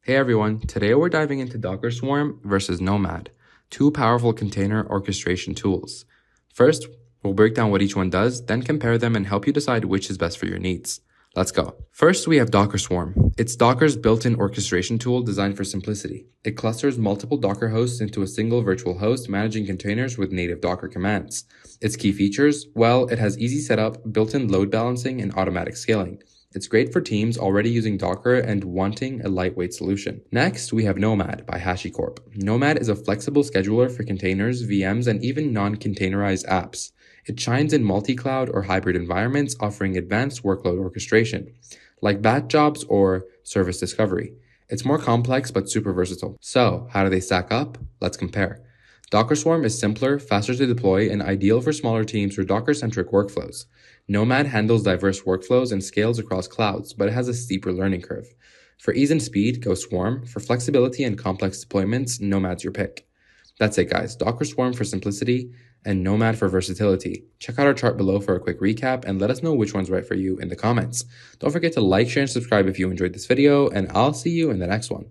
Hey everyone, today we're diving into Docker Swarm versus Nomad, two powerful container orchestration tools. First, we'll break down what each one does, then compare them and help you decide which is best for your needs. Let's go. First, we have Docker Swarm. It's Docker's built-in orchestration tool designed for simplicity. It clusters multiple Docker hosts into a single virtual host, managing containers with native Docker commands. Its key features? Well, it has easy setup, built-in load balancing, and automatic scaling. It's great for teams already using Docker and wanting a lightweight solution. Next, we have Nomad by HashiCorp. Nomad is a flexible scheduler for containers, VMs, and even non-containerized apps. It shines in multi-cloud or hybrid environments, offering advanced workload orchestration, like batch jobs or service discovery. It's more complex but super versatile. So, how do they stack up? Let's compare. Docker Swarm is simpler, faster to deploy, and ideal for smaller teams or Docker-centric workflows. Nomad handles diverse workflows and scales across clouds, but it has a steeper learning curve. For ease and speed, go Swarm. For flexibility and complex deployments, Nomad's your pick. That's it, guys. Docker Swarm for simplicity and Nomad for versatility. Check out our chart below for a quick recap and let us know which one's right for you in the comments. Don't forget to like, share, and subscribe if you enjoyed this video, and I'll see you in the next one.